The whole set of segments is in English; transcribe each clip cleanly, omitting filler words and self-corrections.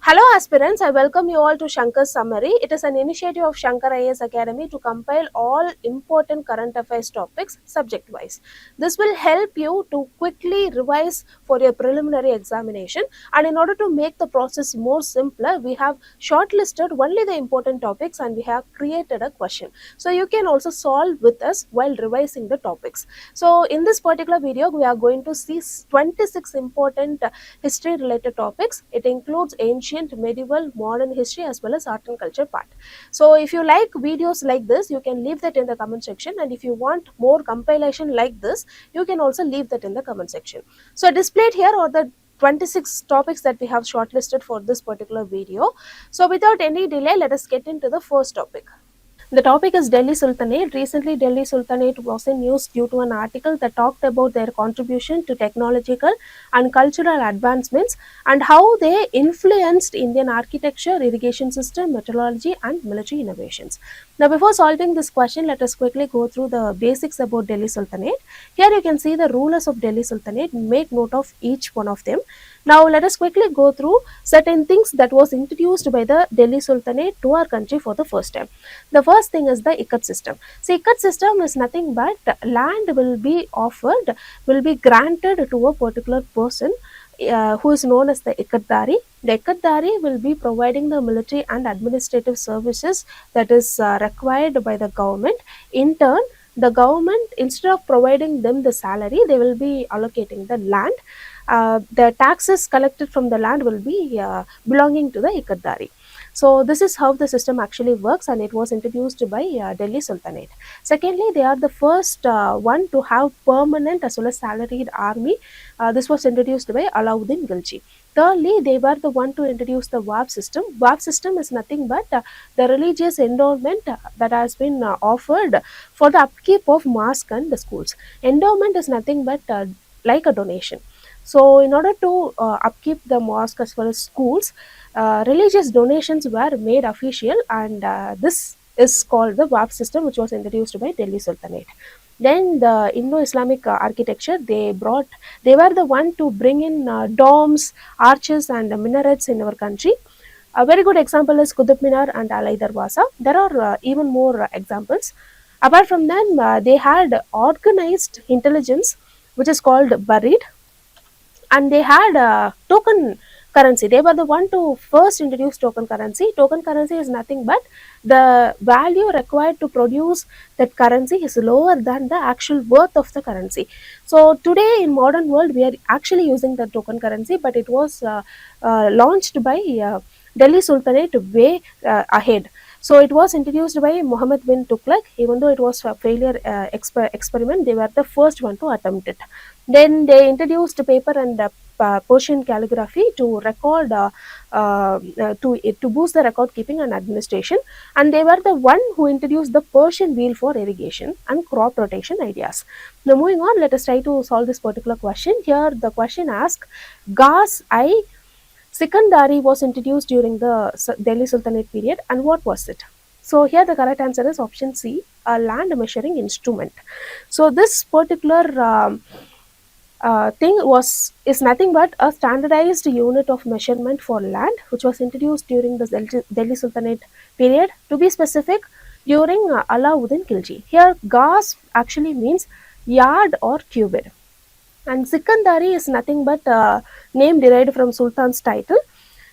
Hello aspirants, I welcome you all to Shankar's Summary. It is an initiative of Shankar IAS Academy to compile all important current affairs topics subject wise. This will help you to quickly revise for your preliminary examination, and in order to make the process more simpler, we have shortlisted only the important topics and we have created a question. So you can also solve with us while revising the topics. So in this particular video, we are going to see 26 important history related topics. It includes ancient, medieval, modern history as well as art and culture part. So if you like videos like this, you can leave that in the comment section, and if you want more compilation like this, you can also leave that in the comment section. So displayed here are the 26 topics that we have shortlisted for this particular video. So without any delay, let us get into the first topic. The topic is Delhi Sultanate. Recently, Delhi Sultanate was in news due to an article that talked about their contribution to technological and cultural advancements and how they influenced Indian architecture, irrigation system, meteorology, and military innovations. Now, before solving this question, let us quickly go through the basics about Delhi Sultanate. Here you can see the rulers of Delhi Sultanate. Make note of each one of them. Now, let us quickly go through certain things that was introduced by the Delhi Sultanate to our country for the first time. The first thing is the ikat system. So ikat system is nothing but land will be offered, will be granted to a particular person who is known as the ikatdari. The ikatdari will be providing the military and administrative services that is required by the government. In turn, the government, instead of providing them the salary, they will be allocating the land. The taxes collected from the land will be belonging to the ikatdari. So this is how the system actually works, and it was introduced by Delhi Sultanate. Secondly, they are the first one to have permanent as well as salaried army. This was introduced by Alauddin Khilji. Thirdly, they were the one to introduce the WAP system. WAP system is nothing but the religious endowment that has been offered for the upkeep of mosque and the schools. Endowment is nothing but like a donation. So, in order to upkeep the mosque as well as schools, religious donations were made official, and this is called the WAP system, which was introduced by Delhi Sultanate. Then the Indo-Islamic architecture, they were the one to bring in domes, arches, and minarets in our country. A very good example is Qutub Minar and Alai Darwaza. There are even more examples. Apart from them, they had organized intelligence, which is called buried, and they had token currency. They were the one to first introduce token currency. Token currency is nothing but the value required to produce that currency is lower than the actual worth of the currency. So today in modern world we are actually using the token currency, but it was launched by Delhi Sultanate way ahead. So it was introduced by Muhammad bin Tughlaq. Even though it was a failure experiment, they were the first one to attempt it. Then they introduced paper and Persian calligraphy to record, to boost the record keeping and administration. And they were the one who introduced the Persian wheel for irrigation and crop rotation ideas. Now moving on, let us try to solve this particular question. Here the question asks, Gas-i Sikandari was introduced during the Delhi Sultanate period, and what was it? So here the correct answer is option C, a land measuring instrument. So this particular thing is nothing but a standardized unit of measurement for land, which was introduced during the Delhi Sultanate period. To be specific, during Alauddin Khilji. Here, gas actually means yard or cubit, and Sikandari is nothing but a name derived from Sultan's title.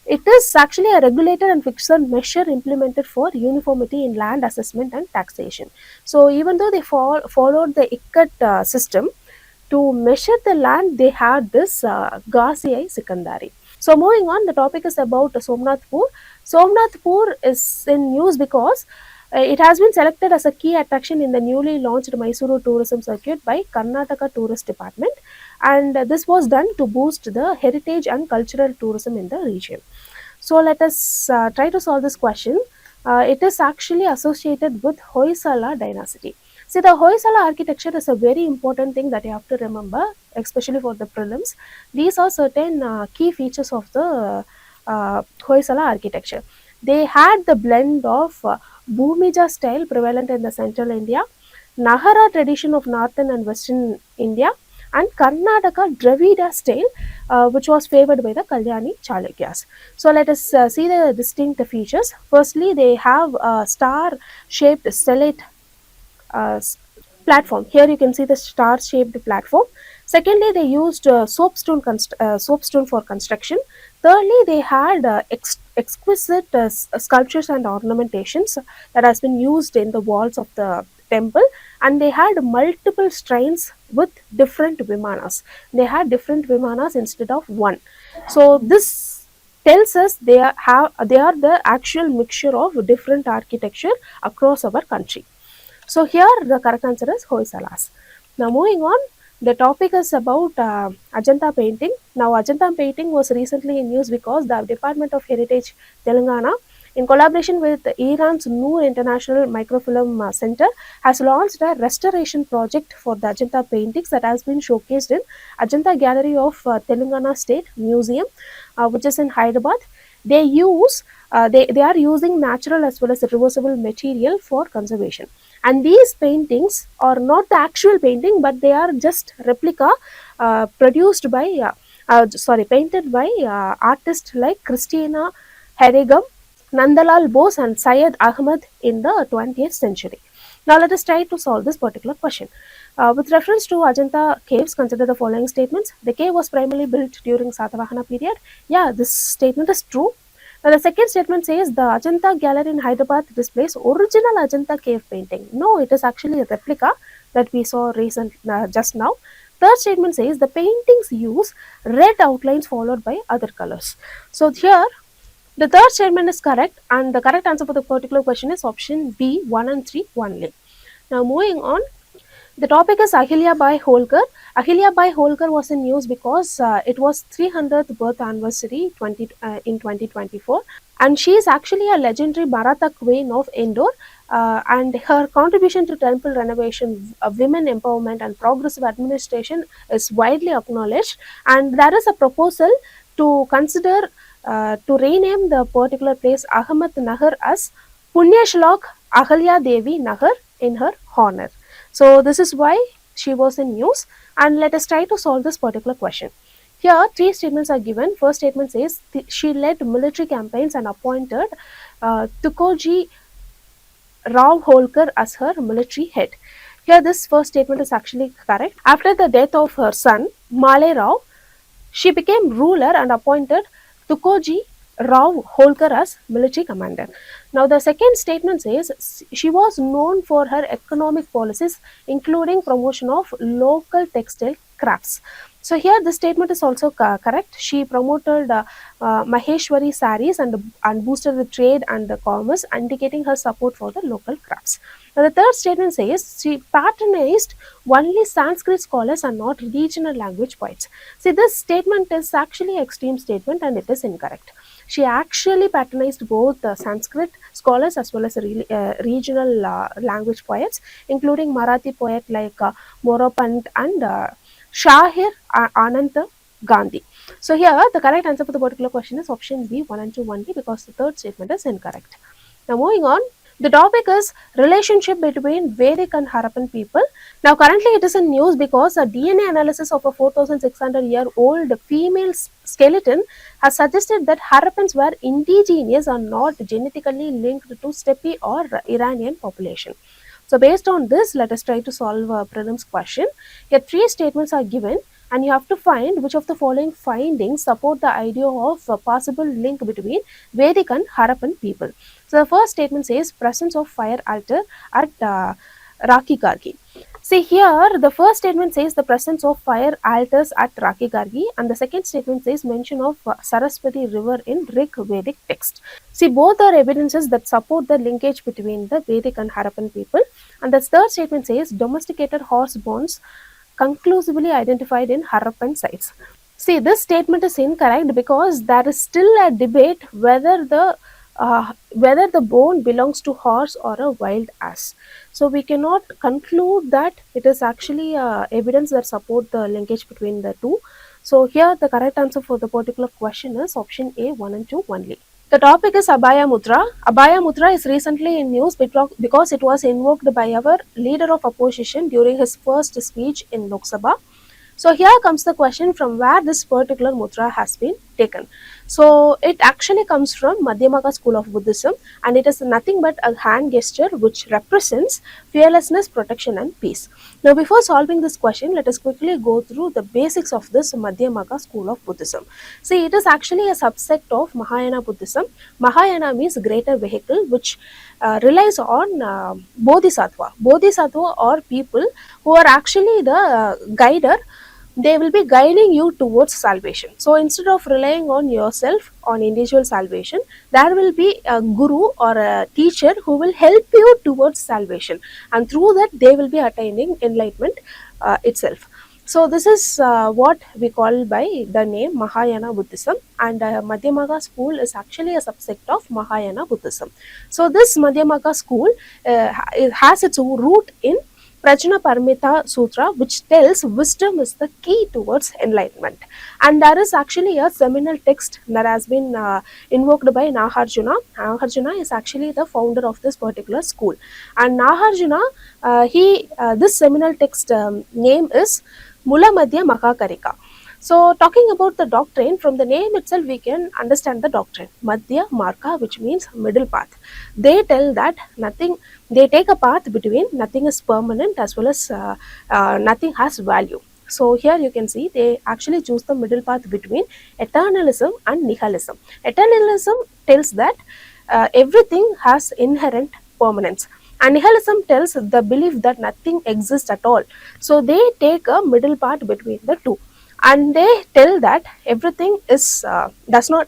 It is actually a regulated and fixed measure implemented for uniformity in land assessment and taxation. So even though they followed the Ikat system, to measure the land, they had this Ghazi-i Sikandari. So moving on, the topic is about Somanathapur. Somanathapur is in news because it has been selected as a key attraction in the newly launched Mysuru tourism circuit by Karnataka Tourist Department, and this was done to boost the heritage and cultural tourism in the region. So let us try to solve this question. It is actually associated with Hoysala dynasty. See, the Hoysala architecture is a very important thing that you have to remember, especially for the prelims. These are certain key features of the Hoysala architecture. They had the blend of Bhumija style prevalent in the central India, Nagara tradition of northern and western India, and Karnataka Dravida style, which was favored by the Kalyani Chalukyas. So let us see the distinct features. Firstly, they have a star-shaped stellate uh, platform. Here you can see the star-shaped platform. Secondly, they used soapstone for construction. Thirdly, they had exquisite sculptures and ornamentations that has been used in the walls of the temple, and they had multiple shrines with different vimanas. They had different vimanas instead of one. So this tells us they are the actual mixture of different architecture across our country. So here the correct answer is Hoysalas. Now moving on, the topic is about Ajanta painting. Now Ajanta painting was recently in news because the Department of Heritage Telangana, in collaboration with Iran's Noor International Microfilm Center, has launched a restoration project for the Ajanta paintings that has been showcased in Ajanta Gallery of Telangana State Museum, which is in Hyderabad. They are using natural as well as reversible material for conservation, and these paintings are not the actual painting, but they are just replica painted by artists like Christina Herregam, Nandalal Bose and Syed Ahmed in the 20th century. Now let us try to solve this particular question. With reference to Ajanta caves, consider the following statements. The cave was primarily built during Satavahana period. Yeah, this statement is true. Now the second statement says the Ajanta gallery in Hyderabad displays original Ajanta cave painting. No, it is actually a replica that we saw just now. Third statement says the paintings use red outlines followed by other colors. So here the third statement is correct, and the correct answer for the particular question is option B, 1 and 3 only. Now moving on, the topic is Ahilyabai Holkar. Ahilyabai Holkar was in news because it was 300th birth anniversary in 2024, and she is actually a legendary Maratha queen of Indore. And her contribution to temple renovation, women empowerment, and progressive administration is widely acknowledged. And there is a proposal to consider to rename the particular place Ahmed Nagar as Punya Shlok Ahilya Devi Nagar in her honor. So this is why she was in news, and let us try to solve this particular question. Here, three statements are given. First statement says she led military campaigns and appointed Tukoji Rao Holkar as her military head. Here, this first statement is actually correct. After the death of her son, Male Rao, she became ruler and appointed Tukoji Rao Holkar as military commander. Now, the second statement says she was known for her economic policies, including promotion of local textile crafts. So here the statement is also correct. She promoted Maheshwari saris and boosted the trade and the commerce, indicating her support for the local crafts. Now the third statement says she patronized only Sanskrit scholars and not regional language poets. See, this statement is actually an extreme statement and it is incorrect. She actually patronized both Sanskrit scholars as well as regional language poets, including Marathi poet like Moropant and Shahir Ananta Gandhi. So here the correct answer for the particular question is option B, 1 and 2 only, because the third statement is incorrect. Now moving on, the topic is relationship between Vedic and Harappan people. Now currently it is in news because a DNA analysis of a 4,600-year-old female skeleton has suggested that Harappans were indigenous and not genetically linked to steppe or Iranian population. So based on this, let us try to solve a prelims question. Here three statements are given and you have to find which of the following findings support the idea of a possible link between Vedic and Harappan people. So the first statement says presence of fire altar at Rakhi Gargi. See here, the first statement says the presence of fire altars at Rakhi Gargi, and the second statement says mention of Saraswati river in Rig Vedic text. See, both are evidences that support the linkage between the Vedic and Harappan people. And the third statement says domesticated horse bones conclusively identified in Harappan sites. See, this statement is incorrect because there is still a debate whether the bone belongs to horse or a wild ass. So we cannot conclude that it is actually evidence that support the linkage between the two. So here the correct answer for the particular question is option A, 1 and 2 only. The topic is Abhaya Mudra. Abhaya Mudra is recently in news because it was invoked by our leader of opposition during his first speech in Lok Sabha. So here comes the question from where this particular mudra has been taken. So it actually comes from Madhyamaka school of Buddhism, and it is nothing but a hand gesture which represents fearlessness, protection and peace. Now before solving this question, let us quickly go through the basics of this Madhyamaka school of Buddhism. See, it is actually a subset of Mahayana Buddhism. Mahayana means greater vehicle, which relies on Bodhisattva. Bodhisattva are people who are actually the guider. They will be guiding you towards salvation. So instead of relying on yourself on individual salvation, there will be a guru or a teacher who will help you towards salvation, and through that they will be attaining enlightenment itself. So this is what we call by the name Mahayana Buddhism, and Madhyamaka school is actually a subsect of Mahayana Buddhism. So this Madhyamaka school it has its root in Prajna Paramita Sutra, which tells wisdom is the key towards enlightenment. And there is actually a seminal text that has been invoked by Nagarjuna. Nagarjuna is actually the founder of this particular school. And Nagarjuna, this seminal text name is Mula Madhya Makakarika. So talking about the doctrine, from the name itself we can understand the doctrine. Madhya Marka, which means middle path. They tell that they take a path between nothing is permanent as well as nothing has value. So here you can see they actually choose the middle path between eternalism and nihilism. Eternalism tells that everything has inherent permanence, and nihilism tells the belief that nothing exists at all. So they take a middle path between the two, and they tell that everything is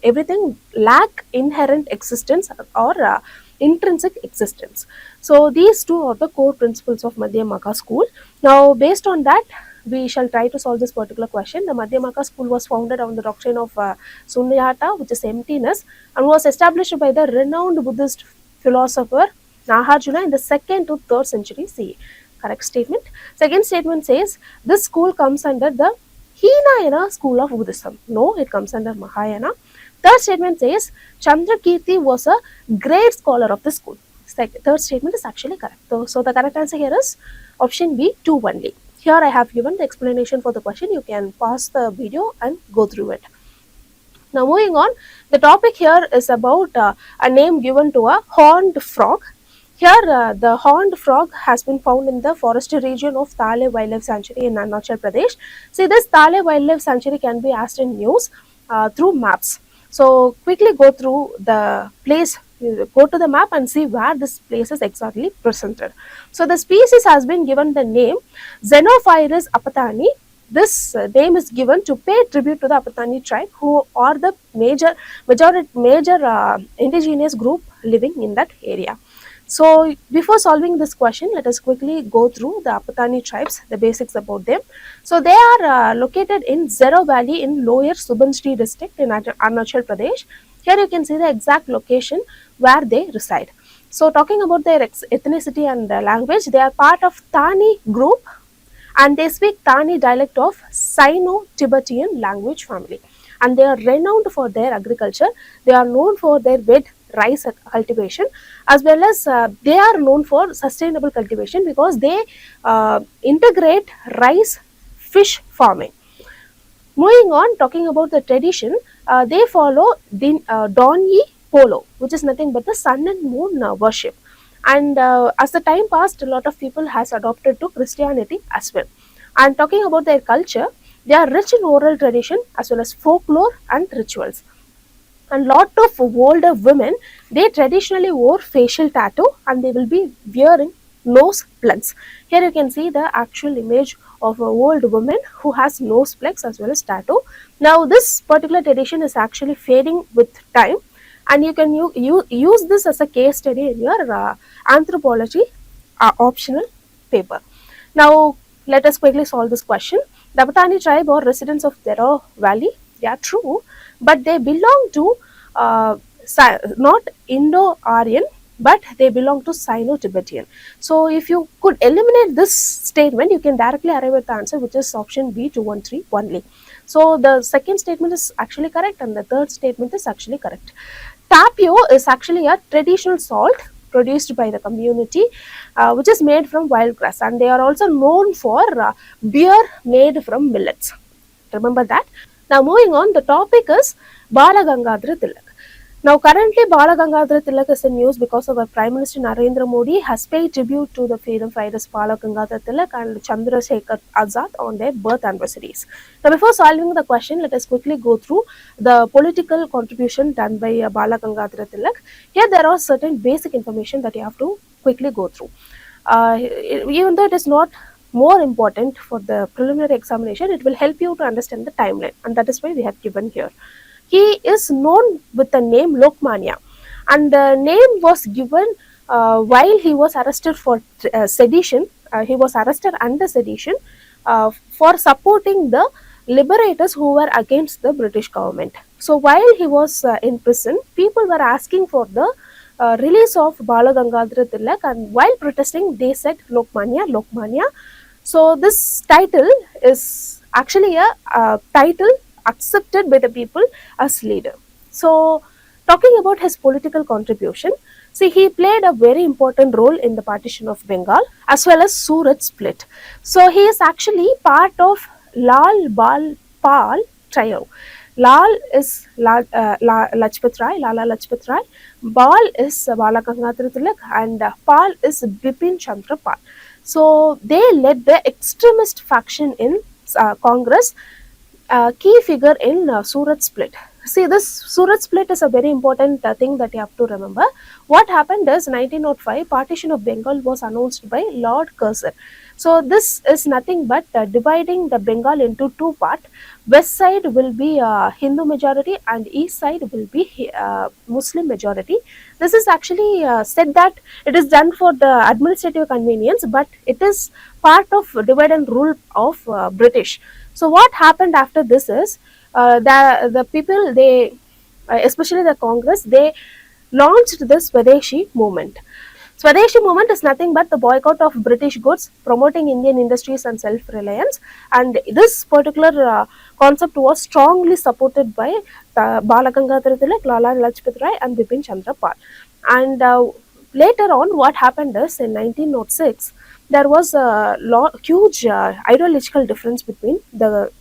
everything lack inherent existence or intrinsic existence. So these two are the core principles of Madhyamaka school. Now based on that, we shall try to solve this particular question. The Madhyamaka school was founded on the doctrine of Sunyata, which is emptiness, and was established by the renowned Buddhist philosopher Nagarjuna in the 2nd to 3rd century CE. Correct statement. Second statement says this school comes under the Hinayana school of Buddhism. No, it comes under Mahayana. Third statement says Chandrakirti was a great scholar of the school. Third statement is actually correct. So the correct answer here is option B, 2 only. Here I have given the explanation for the question. You can pause the video and go through it. Now moving on, the topic here is about a name given to a horned frog. Here the horned frog has been found in the forested region of Thale Wildlife Sanctuary in Arunachal Pradesh. See, this Thale Wildlife Sanctuary can be asked in news through maps. So quickly go through the place, go to the map and see where this place is exactly presented. So the species has been given the name Xenophilus apatani. This name is given to pay tribute to the Apatani tribe, who are the major indigenous group living in that area. So before solving this question, let us quickly go through the Apatani tribes, the basics about them. So they are located in Zero Valley in Lower Subansri district in Arunachal Pradesh. Here you can see the exact location where they reside. So talking about their ethnicity and language, they are part of Tani group, and they speak Tani dialect of Sino-Tibetan language family. And they are renowned for their agriculture. They are known for their wheat rice cultivation, as well as they are known for sustainable cultivation because they integrate rice fish farming. Moving on, talking about the tradition, they follow the Donyi Polo, which is nothing but the sun and moon worship. And as the time passed, a lot of people has adopted to Christianity as well. And talking about their culture, they are rich in oral tradition as well as folklore and rituals. And lot of older women, they traditionally wore facial tattoo, and they will be wearing nose plugs. Here you can see the actual image of an old woman who has nose plugs as well as tattoo. Now this particular tradition is actually fading with time, and you can use this as a case study in your anthropology optional paper. Now let us quickly solve this question. The Apatani tribe or residents of Zero Valley, they are true, but they belong to not Indo-Aryan, but they belong to Sino-Tibetan. So if you could eliminate this statement, you can directly arrive at the answer, which is option B, 213 only. So the second statement is actually correct, and the third statement is actually correct. Tapio is actually a traditional salt produced by the community, which is made from wild grass, and they are also known for beer made from millets. Remember that. Now moving on, the topic is Bal Gangadhar Tilak. Now, currently, Bal Gangadhar Tilak is in news because our Prime Minister Narendra Modi has paid tribute to the freedom fighters Bal Gangadhar Tilak and Shankar Azad on their birth anniversaries. Now, before solving the question, let us quickly go through the political contribution done by Bal Gangadhar Tilak. Here, there are certain basic information that you have to quickly go through. Even though it is not more important for the preliminary examination, it will help you to understand the timeline, and that is why we have given here. He is known with the name Lokmanya, and the name was given while he was arrested for sedition. He was arrested under sedition for supporting the liberators who were against the British government. So while he was in prison, people were asking for the release of Bal Gangadhar Tilak, and while protesting, they said Lokmanya, Lokmanya. So this title is actually a title accepted by the people as leader. So talking about his political contribution, see, he played a very important role in the partition of Bengal as well as Surat split. So he is actually part of Lal Bal Pal trio. Lal is Lajpat Rai, Lala Lajpat Rai, Bal is Bal Gangadhar Tilak, and Pal is Bipin Chandra Pal. So they led the extremist faction in Congress, key figure in Surat split. See, this Surat split is a very important thing that you have to remember. What happened is 1905 partition of Bengal was announced by Lord Curzon. So this is nothing but dividing the Bengal into two parts. West side will be Hindu majority and east side will be Muslim majority. This is actually said that it is done for the administrative convenience, but it is part of divide and rule of British. So what happened after this is the people, they especially the Congress, they launched the Swadeshi movement. Swadeshi movement is nothing but the boycott of British goods, promoting Indian industries and self-reliance, and this particular concept was strongly supported by Bal Gangadhar Tilak, Lala Lajpat Rai and Bipin Chandra Pal. And later on, what happened is in 1906, there was a huge ideological difference between the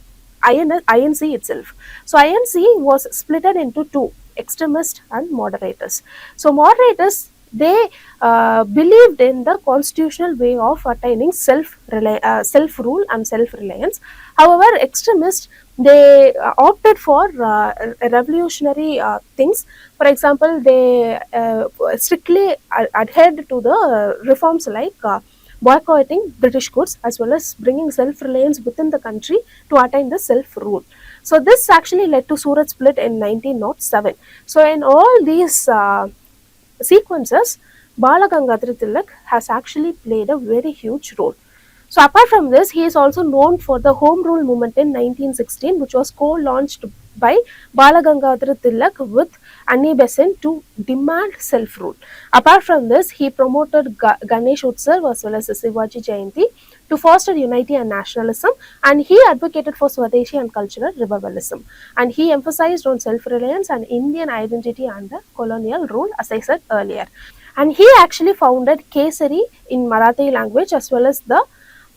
INC itself. So INC was split into two, extremists and moderators. So moderators, they believed in the constitutional way of attaining self-rule and self-reliance. However, extremists, they opted for revolutionary things. For example, they strictly adhered to the reforms like boycotting British goods as well as bringing self-reliance within the country to attain the self-rule. So this actually led to Surat split in 1907. So in all these sequences, Bal Gangadhar Tilak has actually played a very huge role. So apart from this, he is also known for the Home Rule movement in 1916, which was co-launched by Bal Gangadhar Tilak with Annie Besant to demand self-rule. Apart from this, he promoted Ganesh Utsav as well as the Shivaji Jayanti to foster unity and nationalism, and he advocated for Swadeshi and cultural revivalism. And he emphasized on self-reliance and Indian identity under colonial rule, as I said earlier. And he actually founded Kesari in Marathi language as well as the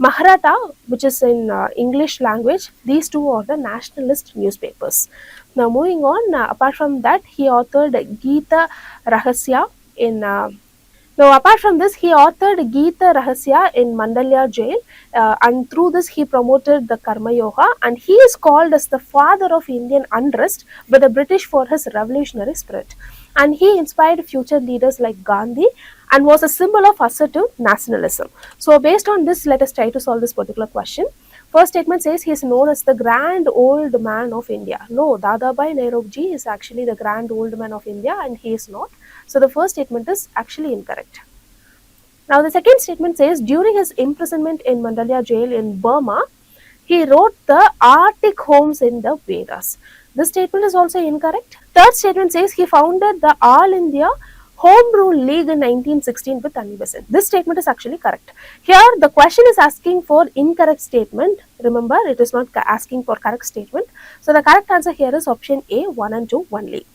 Maharatha, which is in English language. These two are the nationalist newspapers. Now moving on, apart from that, he authored Gita Rahasya in now, apart from this, he authored Gita Rahasya in Mandalya jail, and through this he promoted the Karma Yoga, and he is called as the father of Indian unrest by the British for his revolutionary spirit. And he inspired future leaders like Gandhi and was a symbol of assertive nationalism. So based on this, let us try to solve this particular question. First statement says he is known as the grand old man of India. No, Dadabhai Naoroji is actually the grand old man of India, and he is not. So the first statement is actually incorrect. Now the second statement says during his imprisonment in Mandalya jail in Burma, he wrote the Arctic Homes in the Vedas. This statement is also incorrect. Third statement says he founded the All India Home Rule League in 1916 with Annie Besant. This statement is actually correct. Here the question is asking for incorrect statement. Remember, it is not asking for correct statement. So the correct answer here is option A, 1 and 2 only.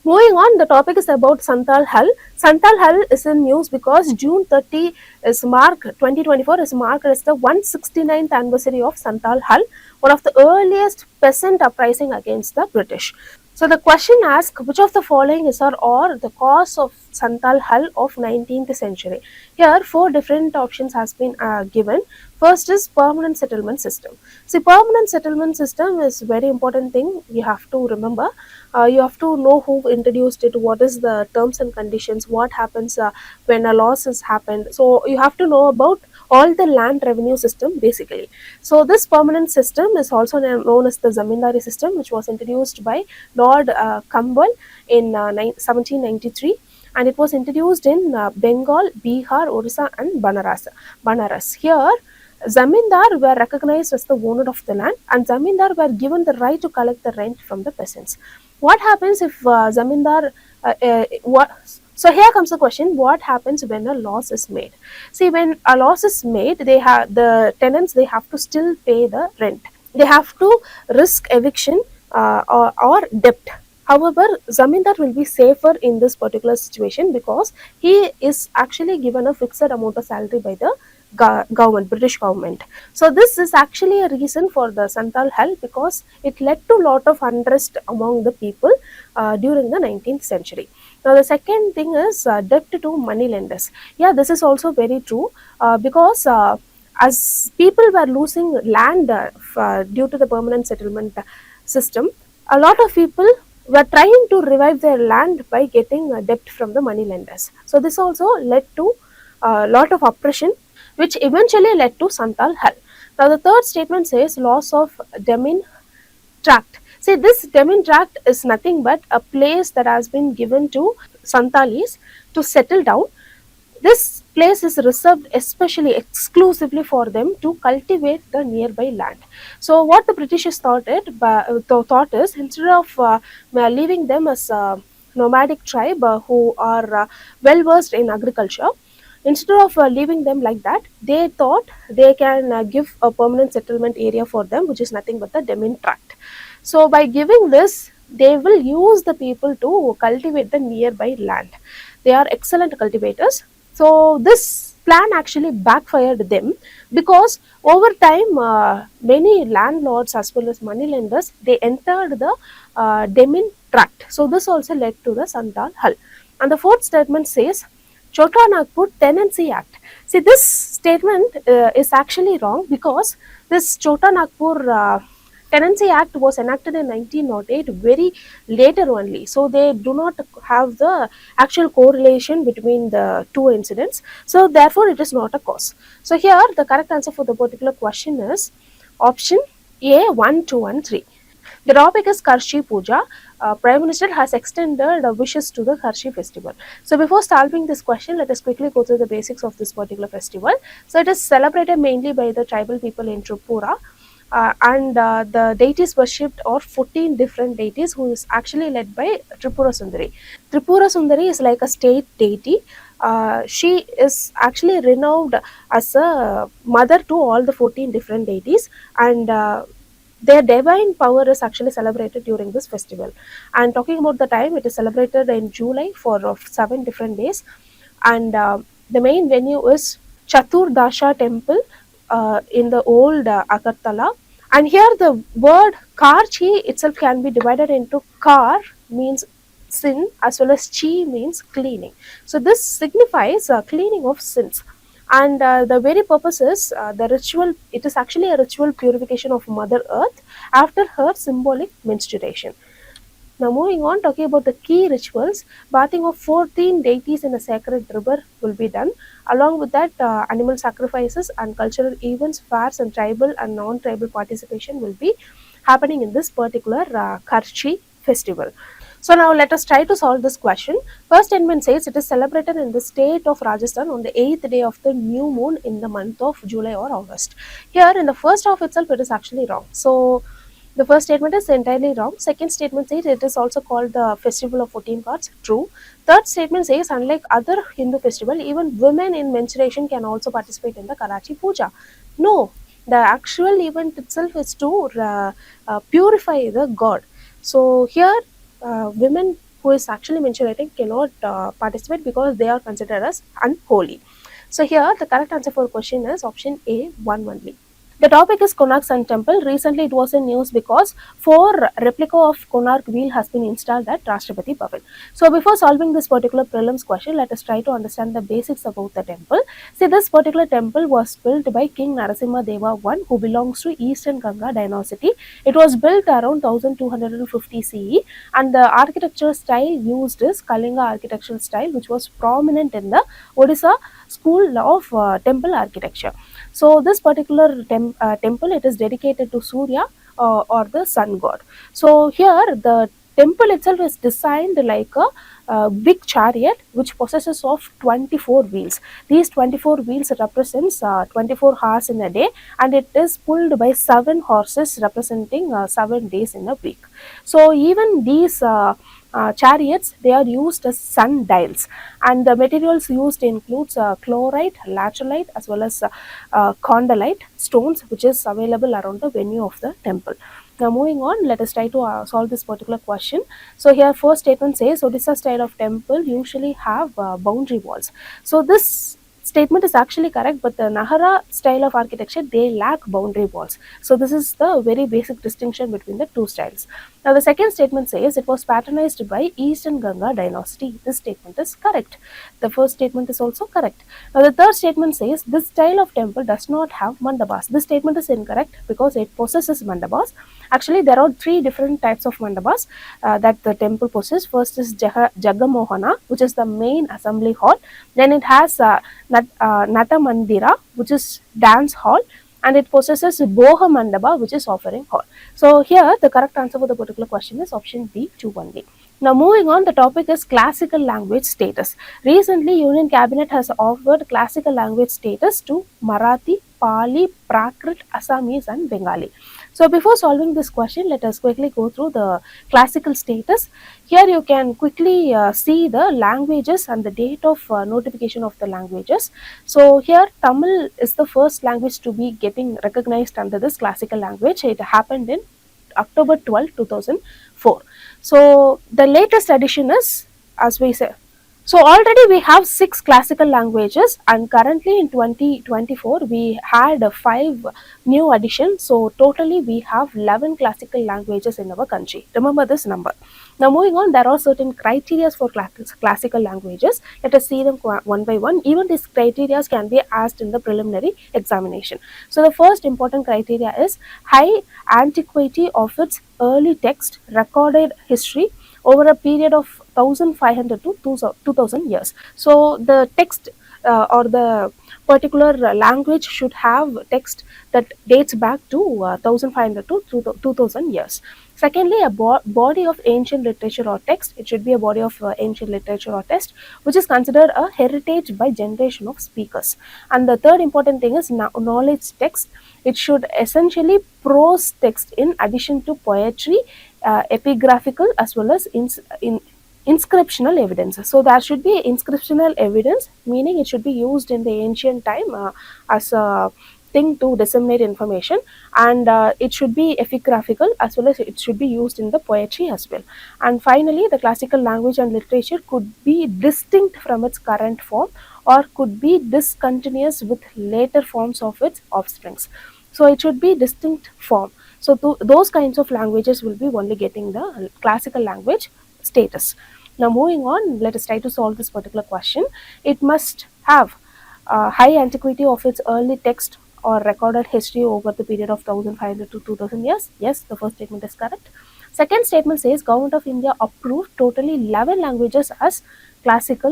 Moving on, the topic is about Santhal Hul. Santhal Hul is in news because June 30 is marked, 2024 is marked as the 169th anniversary of Santhal Hul, one of the earliest peasant uprising against the British. So the question asks, which of the following is or the cause of Santhal Hul of 19th century? Here, four different options has been given. First is permanent settlement system. See, permanent settlement system is very important thing you have to remember. You have to know who introduced it, what is the terms and conditions, what happens when a loss has happened. So you have to know about all the land revenue system basically. So this permanent system is also known as the zamindari system, which was introduced by Lord Kambal in 1793, and it was introduced in Bengal, Bihar, Orissa and Banaras. Here, zamindar were recognized as the owner of the land, and zamindar were given the right to collect the rent from the peasants. What happens if zamindar what so here comes the question, what happens when a loss is made? See, when a loss is made, they have the tenants, they have to still pay the rent, they have to risk eviction or debt. However, zamindar will be safer in this particular situation because he is actually given a fixed amount of salary by the government, British government. So this is actually a reason for the Santhal Hul because it led to a lot of unrest among the people during the 19th century. Now the second thing is debt to money lenders. Yeah, this is also very true because as people were losing land due to the permanent settlement system, a lot of people were trying to revive their land by getting debt from the money lenders. So this also led to a lot of oppression, which eventually led to Santhal Hul. Now the third statement says loss of Demin tract. See, this Demin tract is nothing but a place that has been given to Santalis to settle down. This place is reserved especially exclusively for them to cultivate the nearby land. So what the Britishers thought is, instead of leaving them as a nomadic tribe who are well versed in agriculture, instead of leaving them like that, they thought they can give a permanent settlement area for them, which is nothing but the Demin tract. So by giving this, they will use the people to cultivate the nearby land. They are excellent cultivators. So this plan actually backfired them because over time, many landlords as well as money lenders, they entered the Demin tract. So this also led to the Santhal Hul. And the fourth statement says Chota Nagpur Tenancy Act. See, this statement is actually wrong because this Chota Nagpur Tenancy Act was enacted in 1908, very later only. So they do not have the actual correlation between the two incidents. So therefore, it is not a cause. So here, the correct answer for the particular question is option A, 1, 2, and 3. The topic is Kharchi Puja. Prime Minister has extended wishes to the Kharchi festival. So before solving this question, let us quickly go through the basics of this particular festival. So it is celebrated mainly by the tribal people in Tripura. And the deities worshipped are 14 different deities who is actually led by Tripura Sundari. Tripura Sundari is like a state deity. She is actually renowned as a mother to all the 14 different deities, and their divine power is actually celebrated during this festival. And talking about the time, it is celebrated in July for 7 different days, and the main venue is Chaturdasha temple in the old Agartala. And here the word Kharchi itself can be divided into Kar means sin as well as Chi means cleaning. So this signifies cleaning of sins. And the very purpose is the ritual, it is actually a ritual purification of Mother Earth after her symbolic menstruation. Now moving on, talking about the key rituals, bathing of 14 deities in a sacred river will be done. Along with that, animal sacrifices and cultural events, fairs and tribal and non-tribal participation will be happening in this particular Kharchi festival. So now let us try to solve this question. First statement says it is celebrated in the state of Rajasthan on the 8th day of the new moon in the month of July or August. Here in the first half itself, it is actually wrong. So the first statement is entirely wrong. Second statement says it is also called the festival of 14 gods. True. Third statement says unlike other Hindu festival, even women in menstruation can also participate in the Karachi Puja. No, the actual event itself is to purify the god. So here women who is actually menstruating cannot participate because they are considered as unholy. So here the correct answer for the question is option A, one only. The topic is Konark Sun Temple. Recently, it was in news because 4 replica of Konark wheel has been installed at Rashtrapati Bhavan. So, before solving this particular prelims question, let us try to understand the basics about the temple. See, this particular temple was built by King Narasimha Deva I, who belongs to Eastern Ganga dynasty. It was built around 1250 CE, and the architecture style used is Kalinga architectural style, which was prominent in the Odisha school of temple architecture. So this particular temple, it is dedicated to Surya or the sun god. So here the temple itself is designed like a big chariot which possesses of 24 wheels. These 24 wheels represents 24 hours in a day, and it is pulled by 7 horses representing 7 days in a week. So even these chariots, they are used as sundials, and the materials used includes chlorite, laterite, as well as condylite stones, which is available around the venue of the temple. Now moving on, let us try to solve this particular question. So here first statement says Odisha style of temple usually have boundary walls. So this statement is actually correct, but the Nahara style of architecture, they lack boundary walls. So this is the very basic distinction between the two styles. Now the second statement says it was patronized by Eastern Ganga dynasty. This statement is correct. The first statement is also correct. Now the third statement says this style of temple does not have mandabas. This statement is incorrect because it possesses mandabas. Actually, there are 3 different types of mandabas that the temple possesses. First is Jagamohana, which is the main assembly hall. Then it has Nata Mandira, which is dance hall, and it possesses Boha Mandapa, which is offering hall. So here the correct answer for the particular question is option B, 2 only. Now moving on, the topic is classical language status. Recently, Union Cabinet has offered classical language status to Marathi, Pali, Prakrit, Assamese and Bengali. So before solving this question, let us quickly go through the classical status. Here you can quickly see the languages and the date of notification of the languages. So here Tamil is the first language to be getting recognized under this classical language. It happened in October 12, 2004. So the latest addition is, as we say, so already we have 6 classical languages, and currently in 2024 we had 5 new additions. So totally we have 11 classical languages in our country. Remember this number. Now moving on, there are certain criteria for classical languages. Let us see them one by one. Even these criteria can be asked in the preliminary examination. So the first important criteria is high antiquity of its early text, recorded history over a period of 1500 to 2000 years. So the text or the particular language should have text that dates back to 1500 to 2000 years. Secondly, a body of ancient literature or text. It should be a body of ancient literature or text which is considered a heritage by generation of speakers. And the third important thing is knowledge text. It should essentially prose text in addition to poetry, epigraphical as well as inscriptional evidence. So there should be inscriptional evidence, meaning it should be used in the ancient time as a thing to disseminate information, and it should be epigraphical as well as it should be used in the poetry as well. And finally, the classical language and literature could be distinct from its current form or could be discontinuous with later forms of its offsprings. So it should be distinct form. So those kinds of languages will be only getting the classical language status. Now moving on, let us try to solve this particular question. It must have high antiquity of its early text or recorded history over the period of 1500 to 2000 years. Yes, the first statement is correct. Second statement says Government of India approved totally 11 languages as classical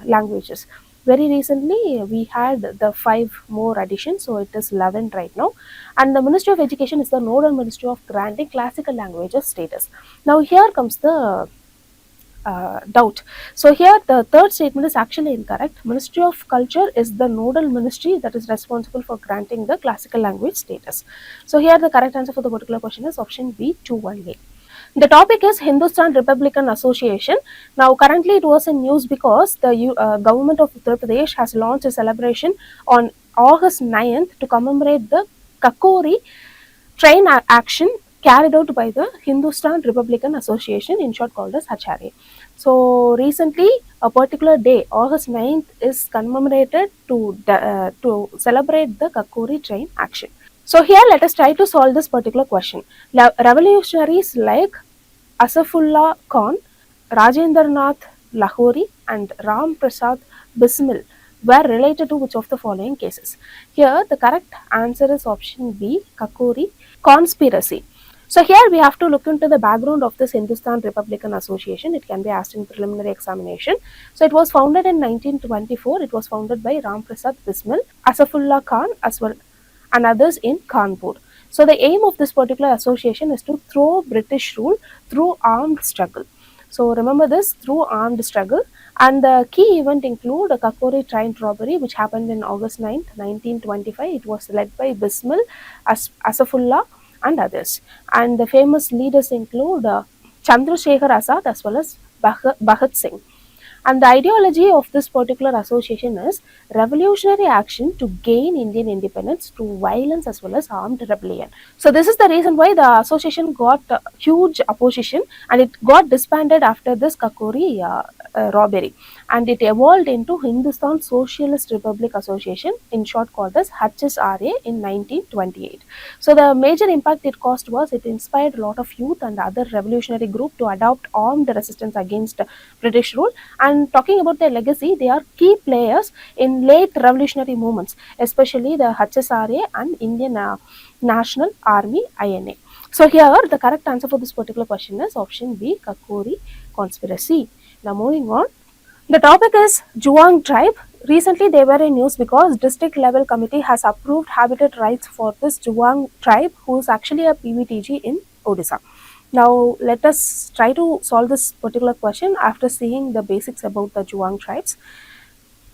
languages. Very recently, we had the 5 more additions, so it is 11 right now. And the Ministry of Education is the nodal ministry of granting classical languages status. Now here comes the doubt. So here the third statement is actually incorrect. Ministry of Culture is the nodal ministry that is responsible for granting the classical language status. So here the correct answer for the particular question is option B, 218. The topic is Hindustan Republican Association. Now currently it was in news because the government of Uttar Pradesh has launched a celebration on August 9th to commemorate the Kakori train action carried out by the Hindustan Republican Association, in short called as HRA. So recently, a particular day, August 9th, is commemorated to celebrate the Kakori train action. So here, let us try to solve this particular question. Revolutionaries like Asafullah Khan, Rajendranath Lahori, and Ram Prasad Bismil were related to which of the following cases? Here, the correct answer is option B, Kakori conspiracy. So here we have to look into the background of this Hindustan Republican Association. It can be asked in preliminary examination. So it was founded in 1924. It was founded by Ram Prasad Bismil, Asafullah Khan as well, and others in Kanpur. So the aim of this particular association is to throw British rule through armed struggle. So remember this, through armed struggle. And the key event include a Kakori train robbery which happened in August 9th, 1925. It was led by Bismil, Asafullah and others. And the famous leaders include Chandrasekhar Azad as well as Bhagat Singh. And the ideology of this particular association is revolutionary action to gain Indian independence through violence as well as armed rebellion. So this is the reason why the association got huge opposition and it got disbanded after this Kakori robbery, and it evolved into Hindustan Socialist Republic Association, in short called as HSRA, in 1928. So the major impact it caused was it inspired a lot of youth and other revolutionary group to adopt armed resistance against British rule. And talking about their legacy, they are key players in late revolutionary movements, especially the HSRA and Indian National Army INA. So here the correct answer for this particular question is option B, Kakori conspiracy. Now moving on. The topic is Juang tribe. Recently they were in news because district level committee has approved habitat rights for this Juang tribe, who is actually a PVTG in Odisha. Now let us try to solve this particular question after seeing the basics about the Juang tribes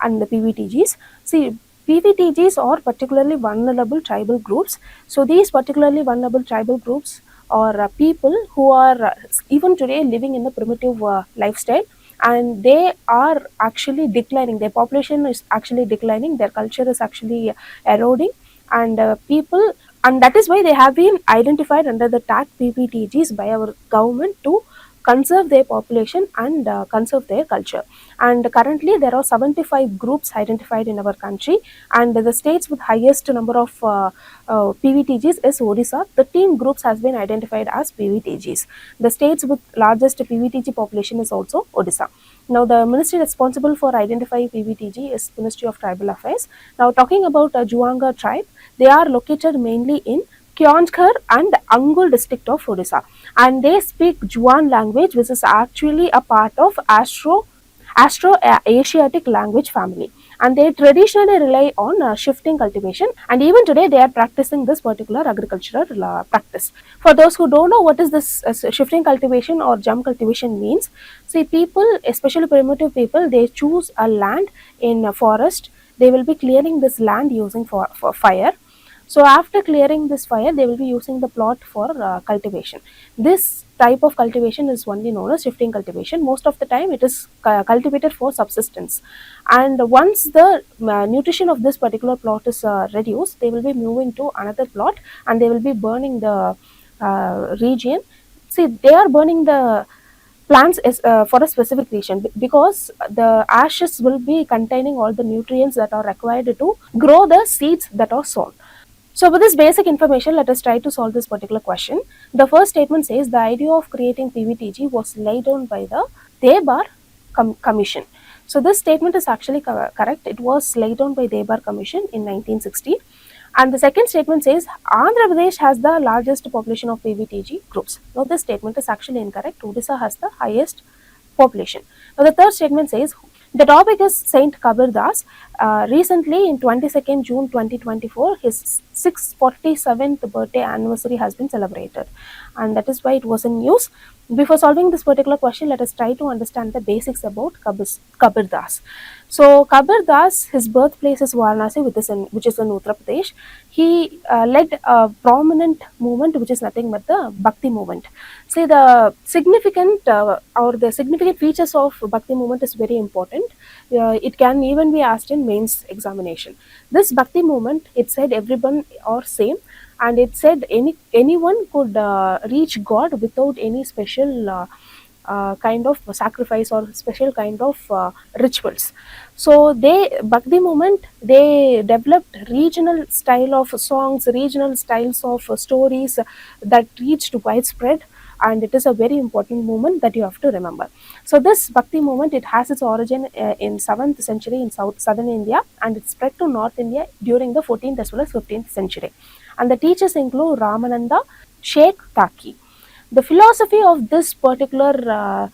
and the PVTGs. See, PVTGs are particularly vulnerable tribal groups. So these particularly vulnerable tribal groups are people who are even today living in a primitive lifestyle, and they are actually declining. Their population is actually declining. Their culture is actually eroding, and people, and that is why they have been identified under the tag PVTGs by our government to conserve their population and conserve their culture. And currently there are 75 groups identified in our country, and the states with highest number of PVTGs is Odisha. 13 groups has been identified as PVTGs. The states with largest PVTG population is also Odisha. Now the ministry responsible for identifying PVTG is Ministry of Tribal Affairs. Now talking about Juanga tribe, they are located mainly in Konark and Angul district of Odisha, and they speak Juan language, which is actually a part of Astro-Asiatic language family, and they traditionally rely on shifting cultivation, and even today they are practicing this particular agricultural practice. For those who don't know what is this shifting cultivation or jump cultivation means, see, people, especially primitive people, they choose a land in a forest. They will be clearing this land using for fire. So after clearing this fire, they will be using the plot for cultivation. This type of cultivation is only known as shifting cultivation. Most of the time it is cultivated for subsistence. And once the nutrition of this particular plot is reduced, they will be moving to another plot and they will be burning the region. See, they are burning the plants is for a specific reason, because the ashes will be containing all the nutrients that are required to grow the seeds that are sown. So with this basic information, let us try to solve this particular question. The first statement says the idea of creating PVTG was laid down by the Debar Commission. So this statement is actually correct. It was laid down by Debar Commission in 1960. And the second statement says Andhra Pradesh has the largest population of PVTG groups. Now this statement is actually incorrect. Odisha has the highest population. Now the third statement says the topic is Saint Kabir Das. Recently, in 22nd June 2024, his 647th birthday anniversary has been celebrated, and that is why it was in news. Before solving this particular question, let us try to understand the basics about Kabir Das. So Kabir Das, his birthplace is Varanasi, which is in Uttar Pradesh. He led a prominent movement, which is nothing but the Bhakti movement. See, the significant features of Bhakti movement is very important. It can even be asked in mains examination. This Bhakti movement, it said everyone are same, and it said anyone could reach God without any special kind of sacrifice or special kind of rituals. So Bhakti movement, they developed regional style of songs, regional styles of stories that reached widespread, and it is a very important movement that you have to remember. So this Bhakti movement, it has its origin in 7th century in southern India, and it spread to North India during the 14th as well as 15th century. And the teachers include Ramananda, Sheikh Taki. The philosophy of this particular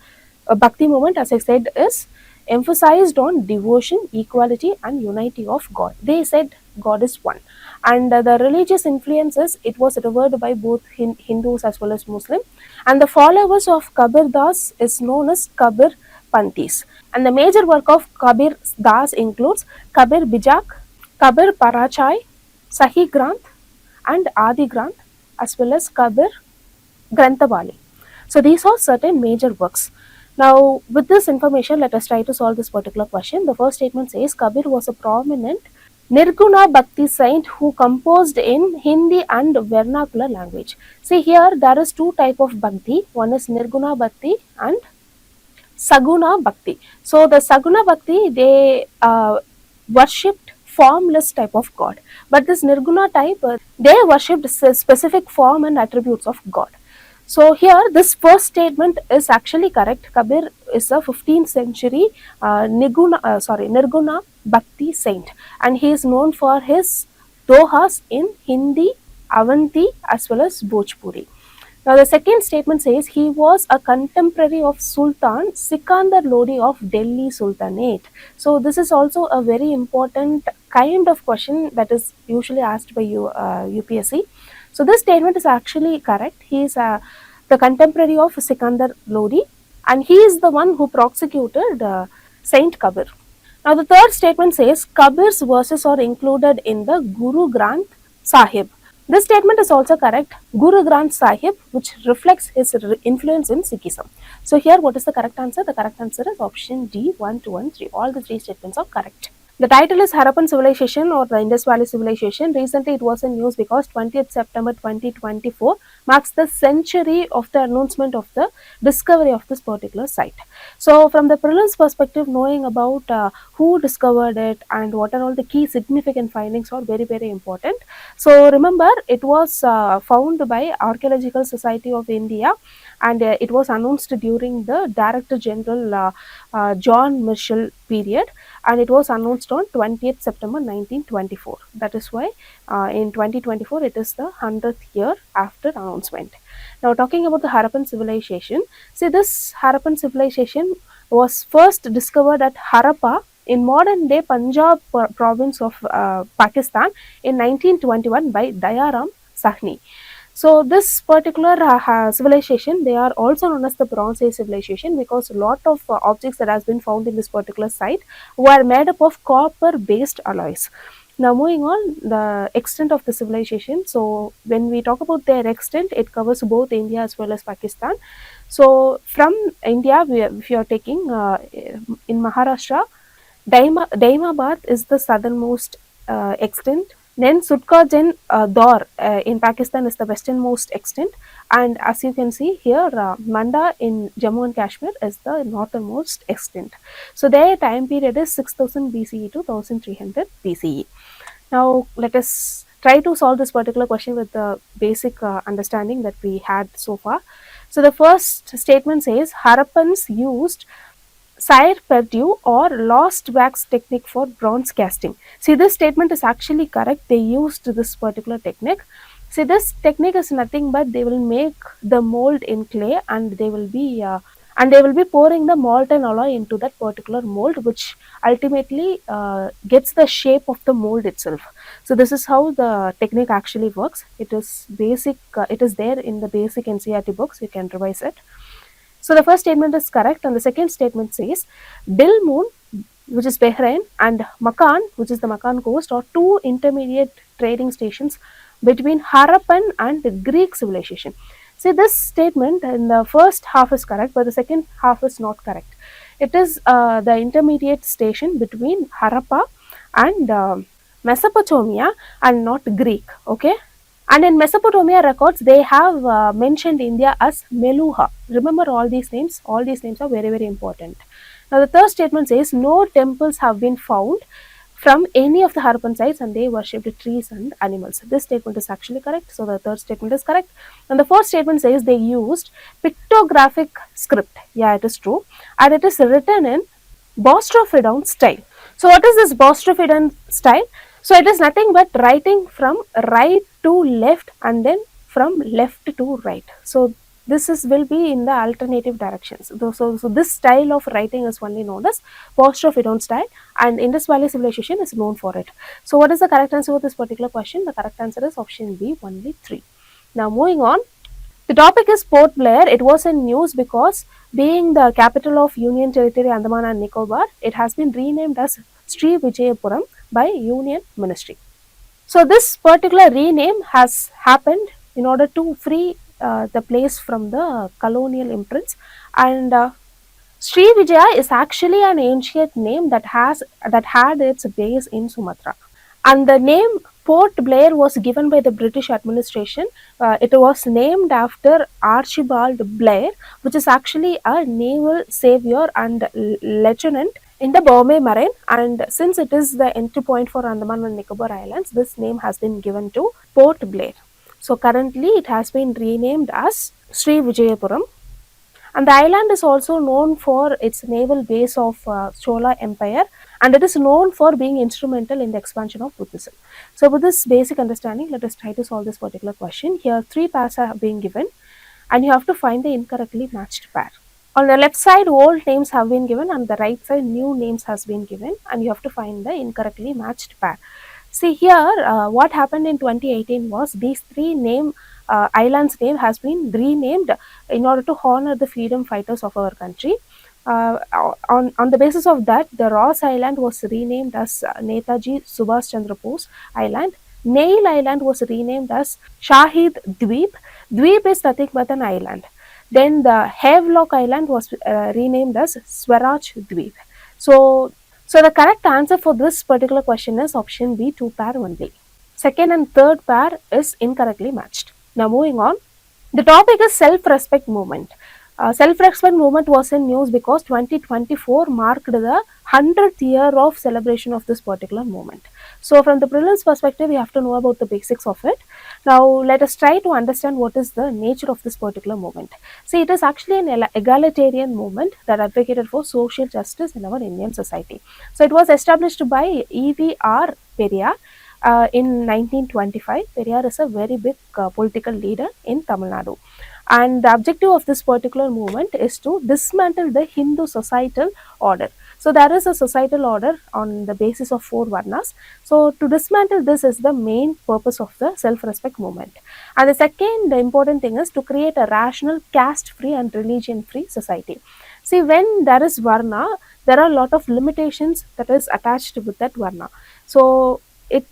Bhakti movement, as I said, is emphasized on devotion, equality, and unity of God. They said God is one. And the religious influences, it was revered by both Hindus as well as Muslims. And the followers of Kabir Das is known as Kabir Panthis. And the major work of Kabir Das includes Kabir Bijak, Kabir Parachai, Sahi Granth, and Adi Granth, as well as Kabir Granthavali. So these are certain major works. Now, with this information, let us try to solve this particular question. The first statement says Kabir was a prominent Nirguna Bhakti saint who composed in Hindi and vernacular language. See here, there is two type of Bhakti. One is Nirguna Bhakti and Saguna Bhakti. So the Saguna Bhakti, they worshipped formless type of God. But this Nirguna type, they worshipped specific form and attributes of God. So here, this first statement is actually correct. Kabir is a 15th century Nirguna Bhakti saint, and he is known for his dohas in Hindi, Avanti, as well as Bhojpuri. Now, the second statement says he was a contemporary of Sultan Sikandar Lodi of Delhi Sultanate. So, this is also a very important kind of question that is usually asked by UPSC. So, this statement is actually correct. He is the contemporary of Sikandar Lodi, and he is the one who prosecuted Saint Kabir. Now, the third statement says Kabir's verses are included in the Guru Granth Sahib. This statement is also correct. Guru Granth Sahib, which reflects his influence in Sikhism. So, here what is the correct answer? The correct answer is option D, 1, 2, and 3. All the three statements are correct. The title is Harappan Civilization or the Indus Valley Civilization. Recently, it was in news because 20th September 2024 marks the century of the announcement of the discovery of this particular site. So, from the prelims perspective, knowing about who discovered it and what are all the key significant findings are very, very important. So, remember, it was found by Archaeological Society of India, and it was announced during the Director General John Mitchell period, and it was announced on 20th September 1924. That is why in 2024 it is the 100th year after announcement. Now, talking about the Harappan civilization, see, this Harappan civilization was first discovered at Harappa in modern day Punjab province of Pakistan in 1921 by Dayaram Sahni. So this particular civilization, they are also known as the Bronze Age civilization because a lot of objects that has been found in this particular site were made up of copper based alloys. Now, moving on, the extent of the civilization. So when we talk about their extent, it covers both India as well as Pakistan. So from India, if you are taking in Maharashtra, Daimabad is the southernmost extent. Then Sutkajan Dor in Pakistan is the westernmost extent, and as you can see here, Manda in Jammu and Kashmir is the northernmost extent. So their time period is 6000 BCE to 1300 BCE. Now let us try to solve this particular question with the basic understanding that we had so far. So the first statement says Harappans used Sire Perdue or lost wax technique for bronze casting. See, this statement is actually correct. They used this particular technique. See, this technique is nothing but they will make the mold in clay, and they will be pouring the molten alloy into that particular mold, which ultimately gets the shape of the mold itself. So this is how the technique actually works. It is basic. It is there in the basic NCERT books. You can revise it. So the first statement is correct, and the second statement says Dil Moon, which is Bahrain, and Makan, which is the Makan coast, are two intermediate trading stations between Harappan and Greek civilization. See, this statement in the first half is correct, but the second half is not correct. It is the intermediate station between Harappa and Mesopotamia and not Greek. Okay. And in Mesopotamia records, they have mentioned India as Meluha. Remember all these names? All these names are very, very important. Now, the third statement says no temples have been found from any of the Harappan sites and they worshipped trees and animals. This statement is actually correct. So, the third statement is correct. And the fourth statement says they used pictographic script. Yeah, it is true. And it is written in Bostrophidan style. So, what is this Bostrophidan style? So, it is nothing but writing from right to left and then from left to right. So, this will be in the alternative directions. So, this style of writing is only known as Bostrophidan style, and Indus Valley civilization is known for it. So, what is the correct answer for this particular question? The correct answer is option B, only 3. Now, moving on. The topic is Port Blair. It was in news because being the capital of Union Territory Andaman and Nicobar, it has been renamed as Sri Vijayapuram by Union Ministry. So this particular rename has happened in order to free the place from the colonial imprints, and Sri Vijaya is actually an ancient name that had its base in Sumatra, and the name Port Blair was given by the British administration. It was named after Archibald Blair, which is actually a naval savior and lieutenant in the Bombay Marine. And since it is the entry point for Andaman and Nicobar Islands, this name has been given to Port Blair. So currently, it has been renamed as Sri Vijayapuram. And the island is also known for its naval base of Chola Empire, and it is known for being instrumental in the expansion of Buddhism. So with this basic understanding, let us try to solve this particular question. Here 3 pairs are being given and you have to find the incorrectly matched pair. On the left side, old names have been given, and the right side, new names has been given, and you have to find the incorrectly matched pair. See here, what happened in 2018 was these 3 islands name has been renamed in order to honor the freedom fighters of our country. On the basis of that, the Ross Island was renamed as Netaji Subhash Chandra Bose Island. Nail Island was renamed as Shahid Dweep. Dweep is nothing but an island. Then the Havelock Island was renamed as Swaraj Dweep. So the correct answer for this particular question is option B, 2 pair only. Second and third pair is incorrectly matched. Now moving on. The topic is self-respect movement. Self-respect movement was in news because 2024 marked the 100th year of celebration of this particular movement. So from the prelims perspective, we have to know about the basics of it. Now let us try to understand what is the nature of this particular movement. See, it is actually an egalitarian movement that advocated for social justice in our Indian society. So it was established by E.V.R. Periyar in 1925. Periyar is a very big political leader in Tamil Nadu. And the objective of this particular movement is to dismantle the Hindu societal order. So there is a societal order on the basis of 4 varnas. So to dismantle this is the main purpose of the self-respect movement. And the second important thing is to create a rational, caste-free and religion-free society. See, when there is varna, there are a lot of limitations that is attached with that varna. So it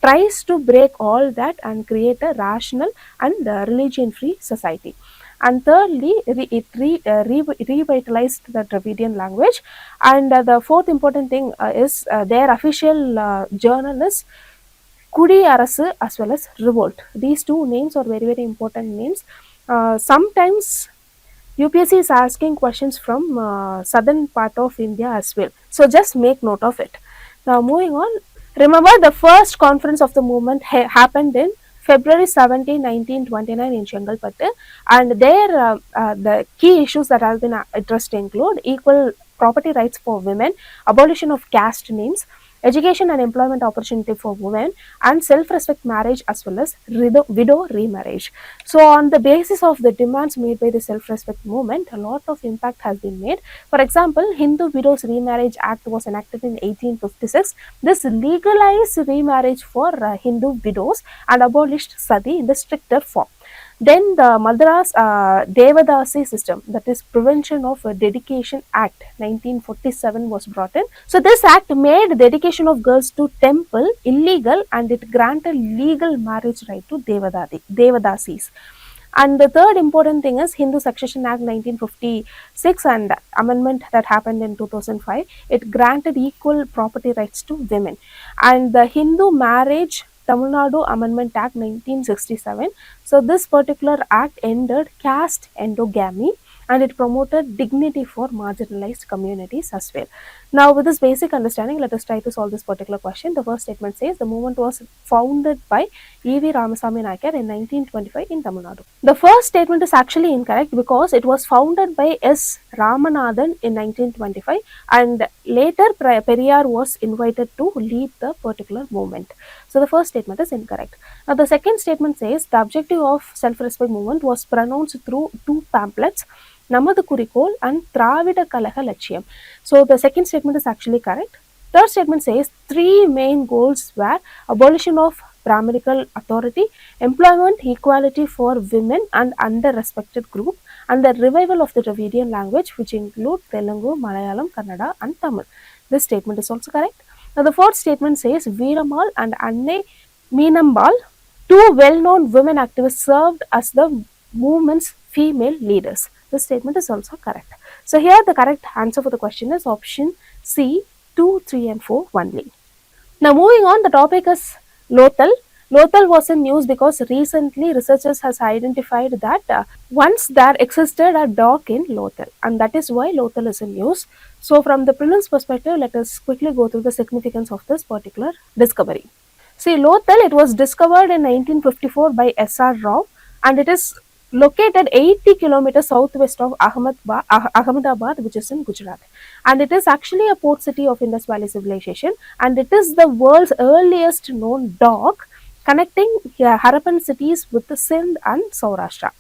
tries to break all that and create a rational and religion-free society. And thirdly, it revitalized the Dravidian language. And the fourth important thing is their official journal is Kudi Arasu as well as Revolt. These 2 names are very, very important names. Sometimes UPSC is asking questions from southern part of India as well. So just make note of it. Now moving on. Remember, the first conference of the movement happened in February 17, 1929 in Chengalpattu, and there the key issues that have been addressed include equal property rights for women, abolition of caste names, education and employment opportunity for women, and self-respect marriage as well as widow remarriage. So on the basis of the demands made by the self-respect movement, a lot of impact has been made. For example, Hindu Widows Remarriage Act was enacted in 1856. This legalized remarriage for Hindu widows and abolished sati in the stricter form. Then the Madras Devadasi system, that is Prevention of Dedication Act 1947 was brought in. So this act made dedication of girls to temple illegal and it granted legal marriage right to Devadasis. And the third important thing is Hindu Succession Act 1956 and amendment that happened in 2005. It granted equal property rights to women. And the Hindu Marriage Tamil Nadu Amendment Act 1967. So this particular act ended caste endogamy and it promoted dignity for marginalized communities as well. Now, with this basic understanding, let us try to solve this particular question. The first statement says the movement was founded by E.V. Ramasamy Naikar in 1925 in Tamil Nadu. The first statement is actually incorrect because it was founded by S. Ramanathan in 1925 and later Periyar was invited to lead the particular movement. So, the first statement is incorrect. Now, the second statement says the objective of self-respect movement was pronounced through two pamphlets, Namadhu Kurikol and Dravida Kalaga Lakshiyam. So, the second statement is actually correct. Third statement says three main goals were abolition of Brahminical authority, employment equality for women and under-respected group, and the revival of the Dravidian language, which include Telugu, Malayalam, Kannada, and Tamil. This statement is also correct. Now, the fourth statement says Veeramal and Anne Meenambal, two well-known women activists, served as the movement's female leaders. This statement is also correct. So, here the correct answer for the question is option C, 2, 3, and 4 only. Now, moving on, the topic is Lothal. Lothal was in news because recently researchers has identified that once there existed a dock in Lothal, and that is why Lothal is in news. So, from the prelims perspective, let us quickly go through the significance of this particular discovery. See, Lothal, it was discovered in 1954 by S.R. Rao and it is located 80 kilometers southwest of Ahmedabad, which is in Gujarat. And it is actually a port city of Indus Valley civilization and it is the world's earliest known dock connecting Harappan cities with the Sindh and Saurashtra.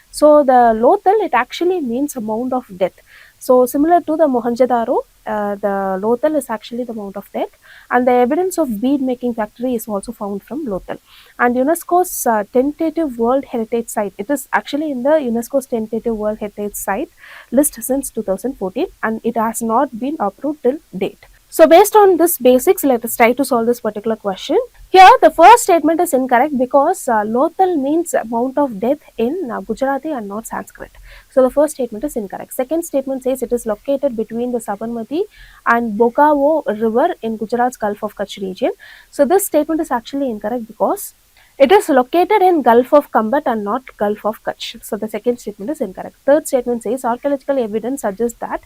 So, the Lothal, it actually means a mound of death. So, similar to the Mohenjo-daro, the Lothal is actually the Mount of Death, and the evidence of bead making factory is also found from Lothal. And UNESCO's tentative World Heritage Site, it is actually in the UNESCO's tentative World Heritage Site list since 2014 and it has not been approved till date. So, based on this basics, let us try to solve this particular question. Here, the first statement is incorrect because Lothal means Mount of Death in Gujarati and not Sanskrit. So, the first statement is incorrect. Second statement says it is located between the Sabarmati and Bokavo river in Gujarat's Gulf of Kutch region. So, this statement is actually incorrect because it is located in Gulf of Kambat and not Gulf of Kutch. So, the second statement is incorrect. Third statement says archaeological evidence suggests that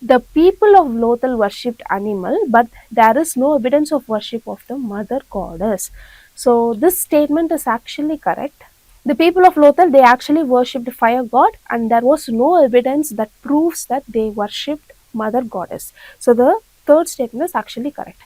the people of Lothal worshipped animal, but there is no evidence of worship of the mother goddess. So, this statement is actually correct. The people of Lothal, they actually worshipped fire god and there was no evidence that proves that they worshipped mother goddess. So, the third statement is actually correct.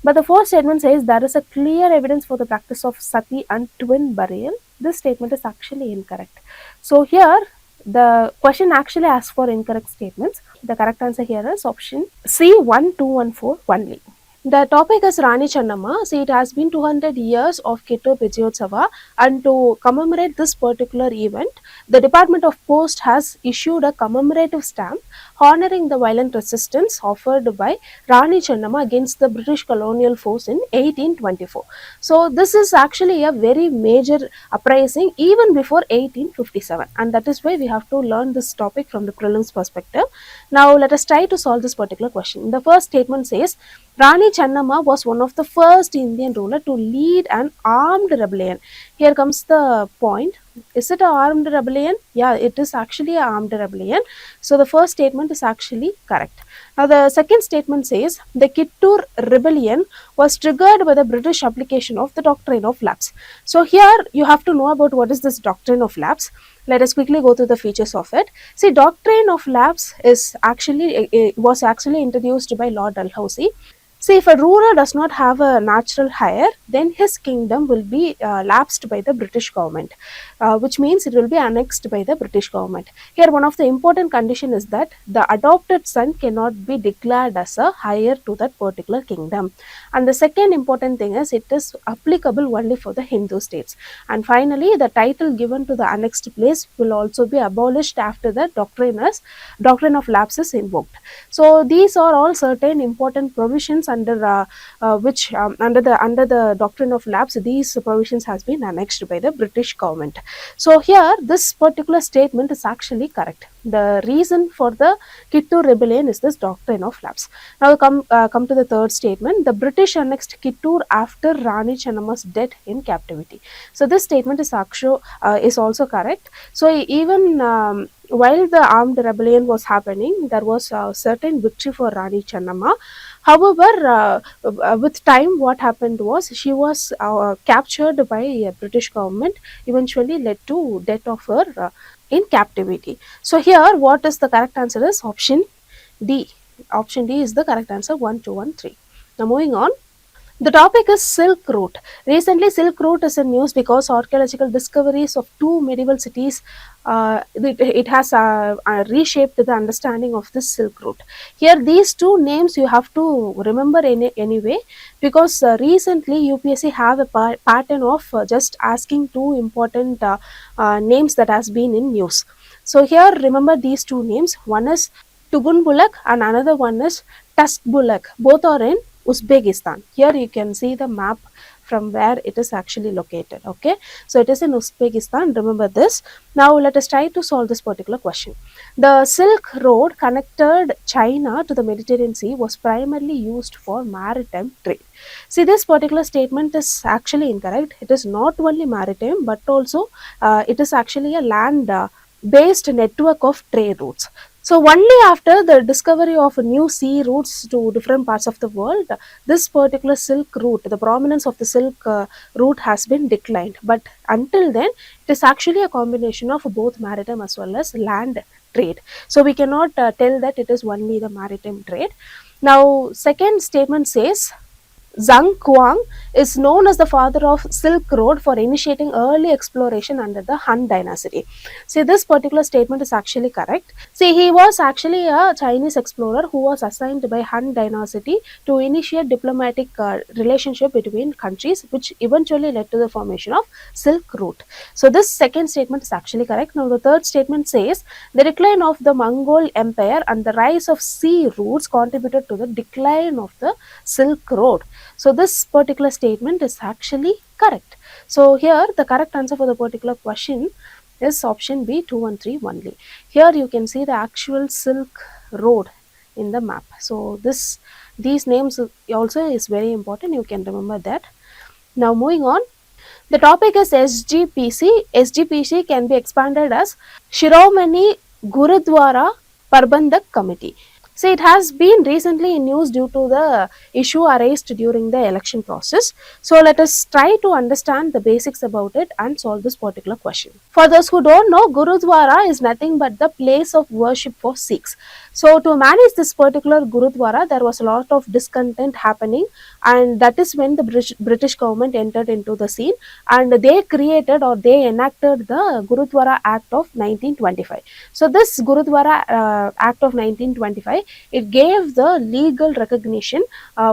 But the fourth statement says there is a clear evidence for the practice of sati and twin burial. This statement is actually incorrect. So, here the question actually asks for incorrect statements. The correct answer here is option C, 1, 2, and 4 only. The topic is Rani Channamma. See, it has been 200 years of Kittur Vijayotsava, and to commemorate this particular event, the Department of Post has issued a commemorative stamp honoring the violent resistance offered by Rani Channamma against the British colonial force in 1824. So, this is actually a very major uprising even before 1857, and that is why we have to learn this topic from the prelims perspective. Now, let us try to solve this particular question. The first statement says Rani Channamma was one of the first Indian ruler to lead an armed rebellion. Here comes the point. Is it an armed rebellion? Yeah, it is actually an armed rebellion. So, the first statement is actually correct. Now, the second statement says the Kittur rebellion was triggered by the British application of the doctrine of lapse. So, here you have to know about what is this doctrine of lapse. Let us quickly go through the features of it. See, doctrine of lapse is was actually introduced by Lord Dalhousie. See, if a ruler does not have a natural heir, then his kingdom will be lapsed by the British government, which means it will be annexed by the British government. Here, one of the important condition is that the adopted son cannot be declared as a heir to that particular kingdom. And the second important thing is it is applicable only for the Hindu states. And finally, the title given to the annexed place will also be abolished after the doctrine of lapse is invoked. So, these are all certain important provisions which under the doctrine of lapse, these provisions has been annexed by the British government. So here this particular statement is actually correct. The reason for the Kittur rebellion is this doctrine of lapse. Now come to the third statement. The British annexed Kittur after Rani Chennamma's death in captivity. So this statement is also correct. So even while the armed rebellion was happening, there was a certain victory for Rani Chennamma. However, with time, what happened was she was captured by British government, eventually led to death of her in captivity. So here, what is the correct answer is option D. Option D is the correct answer. 1, 2, 1, 3. Now moving on. The topic is Silk Route. Recently, Silk Route is in news because archaeological discoveries of two medieval cities, it has reshaped the understanding of this Silk Route. Here, these two names you have to remember anyway, because recently UPSC have a pattern of just asking two important names that has been in news. So here, remember these two names. One is Tugun Bulak and another one is Tusk Bulak. Both are in Uzbekistan. Here you can see the map from where it is actually located. Okay, so it is in Uzbekistan. Remember this. Now let us try to solve this particular question. The Silk Road connected China to the Mediterranean Sea was primarily used for maritime trade. See, this particular statement is actually incorrect. It is not only maritime but also it is actually a land based network of trade routes. So only after the discovery of new sea routes to different parts of the world, this particular Silk Route, the prominence of the Silk Route has been declined. But until then, it is actually a combination of both maritime as well as land trade. So we cannot tell that it is only the maritime trade. Now, second statement says, Juang is known as the father of Silk Road for initiating early exploration under the Han dynasty. See, this particular statement is actually correct. See, he was actually a Chinese explorer who was assigned by Han dynasty to initiate diplomatic relationship between countries, which eventually led to the formation of Silk Route. So this second statement is actually correct. Now the third statement says the decline of the Mongol Empire and the rise of sea routes contributed to the decline of the Silk Road. So this particular statement is actually correct. So here the correct answer for the particular question is option B, 2 and 3 only. Here you can see the actual Silk Road in the map. So these names also is very important. You can remember that. Now moving on. The topic is SGPC. SGPC can be expanded as Shiromani Gurudwara Parbandhak Committee. So it has been recently in news due to the issue arised during the election process. So let us try to understand the basics about it and solve this particular question. For those who don't know, Gurudwara is nothing but the place of worship for Sikhs. So to manage this particular Gurudwara, there was a lot of discontent happening, and that is when the British government entered into the scene, and they created or they enacted the Gurudwara Act of 1925. So this Gurudwara Act of 1925, it gave the legal recognition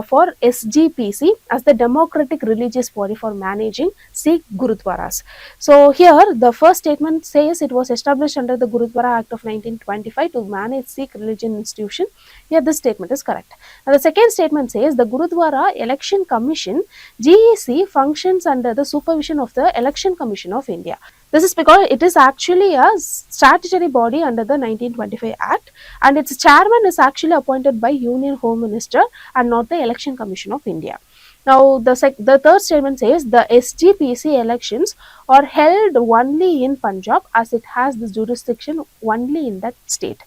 for SGPC as the democratic religious body for managing Sikh Gurudwaras. So here the first statement says it was established under the Gurudwara Act of 1925 to manage Sikh religion institution. Here this statement is correct. Now the second statement says the Gurudwara Election Commission GEC functions under the supervision of the Election Commission of India. This is because it is actually a statutory body under the 1925 Act, and its chairman is actually appointed by Union Home Minister and not the Election Commission of India. Now, the third statement says the SGPC elections are held only in Punjab as it has this jurisdiction only in that state.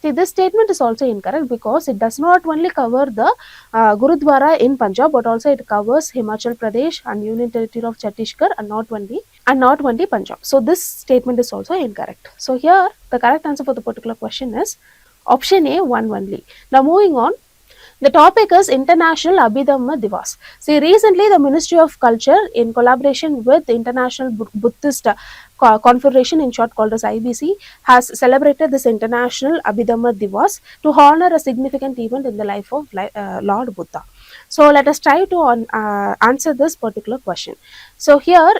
See, this statement is also incorrect because it does not only cover the Gurudwara in Punjab, but also it covers Himachal Pradesh and Union Territory of Chhattisgarh and not only Punjab. So this statement is also incorrect. So here the correct answer for the particular question is option A, 1 only. Now moving on. The topic is International Abhidhamma Divas. See, recently the Ministry of Culture, in collaboration with the International Buddhist Confederation, in short called as IBC, has celebrated this International Abhidhamma Divas to honor a significant event in the life of Lord Buddha. So let us try to answer this particular question. So here,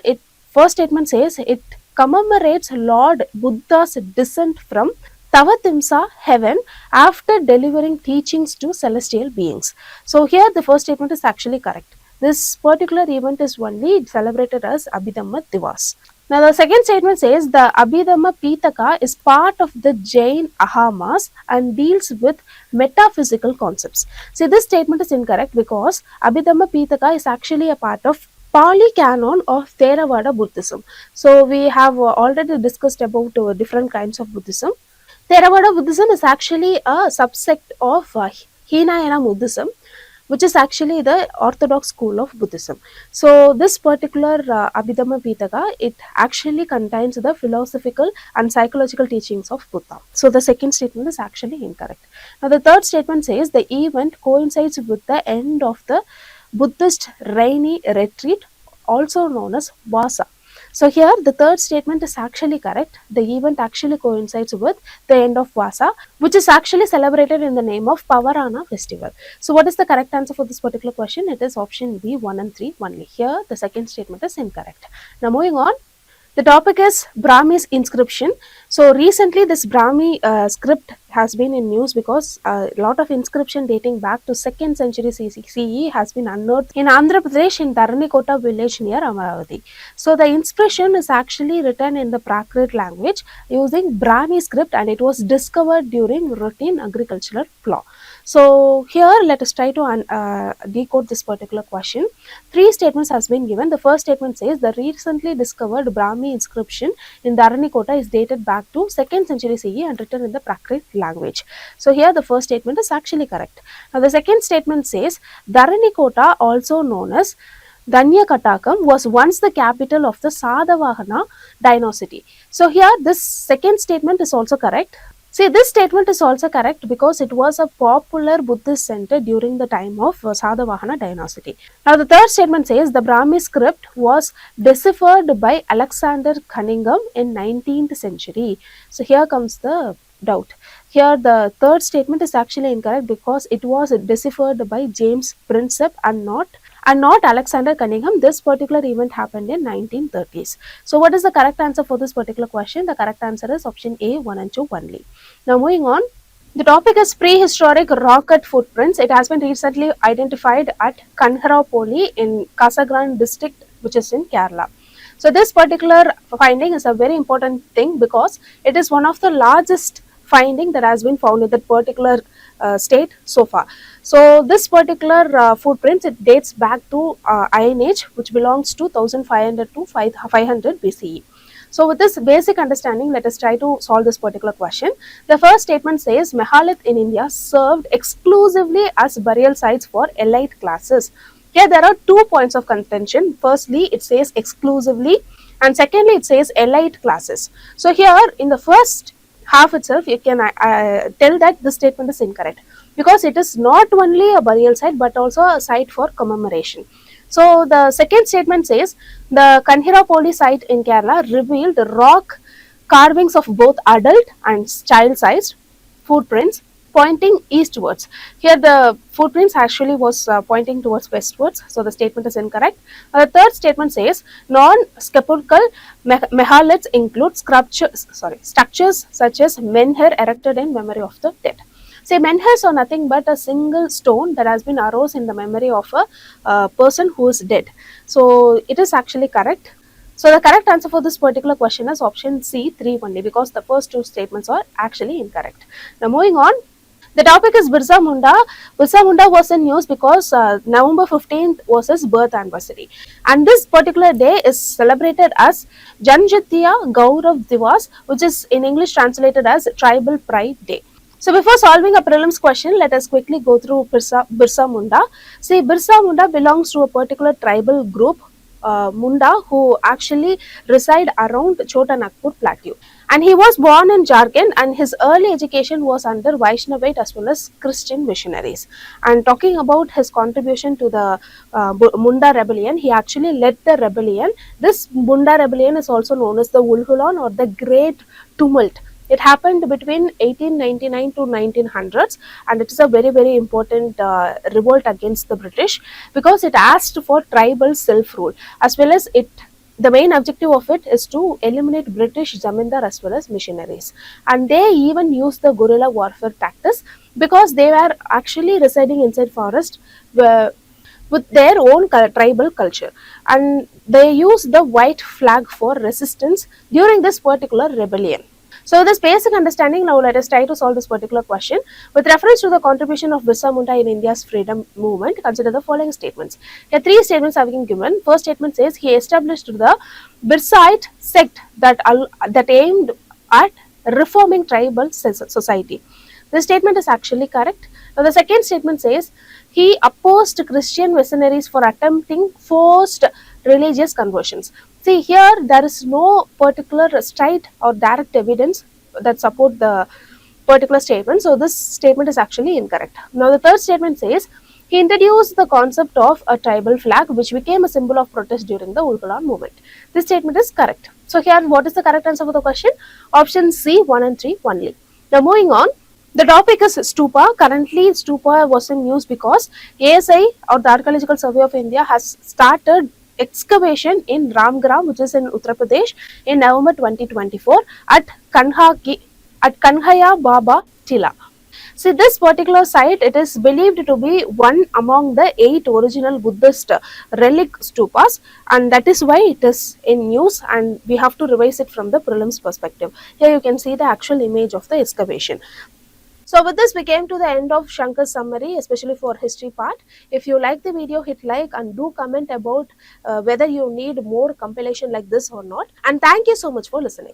first statement says it commemorates Lord Buddha's descent from Tavatimsa heaven after delivering teachings to celestial beings. So here the first statement is actually correct. This particular event is only celebrated as Abhidhamma Divas. Now the second statement says the Abhidhamma Pitaka is part of the Jain Ahamas and deals with metaphysical concepts. See, this statement is incorrect because Abhidhamma Pitaka is actually a part of Pali canon of Theravada Buddhism. So we have already discussed about different kinds of Buddhism. Theravada Buddhism is actually a subsect of Hinayana Buddhism, which is actually the orthodox school of Buddhism. So this particular Abhidhamma Pitaka, it actually contains the philosophical and psychological teachings of Buddha. So the second statement is actually incorrect. Now the third statement says the event coincides with the end of the Buddhist rainy retreat, also known as Vasa. So here the third statement is actually correct. The event actually coincides with the end of Vasa, which is actually celebrated in the name of Pavarana festival. So what is the correct answer for this particular question? It is option B, 1 and 3 only. Here the second statement is incorrect. Now moving on. The topic is Brahmi's inscription. So recently this Brahmi script has been in news because a lot of inscription dating back to 2nd century CE has been unearthed in Andhra Pradesh in Dharanikota village near Amaravati. So the inscription is actually written in the Prakrit language using Brahmi script, and it was discovered during routine agricultural plough. So here let us try to decode this particular question. Three statements has been given. The first statement says the recently discovered Brahmi inscription in Dharanikota is dated back to 2nd century CE and written in the Prakrit language. So here the first statement is actually correct. Now the second statement says Dharanikota, also known as Danyakatakam, was once the capital of the Sadavahana dynasty. So here this second statement is also correct. See, this statement is also correct because it was a popular Buddhist center during the time of Sadavahana dynasty. Now, the third statement says the Brahmi script was deciphered by Alexander Cunningham in 19th century. So, here comes the doubt. Here, the third statement is actually incorrect because it was deciphered by James Prinsep and not Alexander Cunningham. This particular event happened in 1930s. So what is the correct answer for this particular question? The correct answer is option A, 1 and 2 only. Now moving on. The topic is prehistoric rocket footprints. It has been recently identified at Kanharapoli in Kasagran district, which is in Kerala. So this particular finding is a very important thing because it is one of the largest finding that has been found in that particular state so far. So this particular footprints, it dates back to Iron Age, which belongs to 1500 to 500 BCE. So with this basic understanding, let us try to solve this particular question. The first statement says Megalith in India served exclusively as burial sites for elite classes. Here there are 2 points of contention. Firstly, it says exclusively, and secondly, it says elite classes. So here in the first half itself, you can tell that this statement is incorrect because it is not only a burial site but also a site for commemoration. So the second statement says the Kanhirapoli site in Kerala revealed rock carvings of both adult and child-sized footprints pointing eastwards. Here the footprints actually was pointing towards westwards, so the statement is incorrect. The third statement says non-sepulchral megaliths include structures such as menhir erected in memory of the dead. Say menhirs are nothing but a single stone that has been arose in the memory of a person who is dead. So it is actually correct. So the correct answer for this particular question is option C, 3 only, because the first two statements are actually incorrect. Now moving on. The topic is Birsa Munda. Birsa Munda was in news because November 15th was his birth anniversary. And this particular day is celebrated as Janjatiya Gaurav Divas, which is in English translated as Tribal Pride Day. So before solving a prelims question, let us quickly go through Birsa Munda. See, Birsa Munda belongs to a particular tribal group, Munda, who actually reside around Chota Nagpur plateau. And he was born in Jharkhand, and his early education was under Vaishnavite as well as Christian missionaries. And talking about his contribution to the Munda rebellion, he actually led the rebellion. This Munda rebellion is also known as the Wulhulan or the Great Tumult. It happened between 1899 to 1900s, and it is a very, very important revolt against the British because it asked for tribal self-rule, as well as it The main objective of it is to eliminate British zamindar as well as missionaries, and they even use the guerrilla warfare tactics because they were actually residing inside forest with their own tribal culture, and they use the white flag for resistance during this particular rebellion. So, with this basic understanding, now let us try to solve this particular question. With reference to the contribution of Birsa Munda in India's freedom movement, consider the following statements. Here, three statements have been given. First statement says he established the Birsite sect that aimed at reforming tribal society. This statement is actually correct. Now, the second statement says he opposed Christian missionaries for attempting forced religious conversions. See, here there is no particular straight or direct evidence that support the particular statement, so this statement is actually incorrect. Now, the third statement says he introduced the concept of a tribal flag, which became a symbol of protest during the Ulgulan movement. This statement is correct. So, here what is the correct answer for the question? Option C, 1 and 3 only. Now, moving on. The topic is stupa. Currently, stupa was in use because ASI, or the Archaeological Survey of India, has started excavation in Ramgram, which is in Uttar Pradesh, in November 2024 at Kanhaya Baba Tila. See, this particular site, it is believed to be one among the 8 original Buddhist relic stupas, and that is why it is in use, and we have to revise it from the prelims perspective. Here you can see the actual image of the excavation. So with this, we came to the end of Shankar's summary, especially for history part. If you like the video, hit like and do comment about whether you need more compilation like this or not. And thank you so much for listening.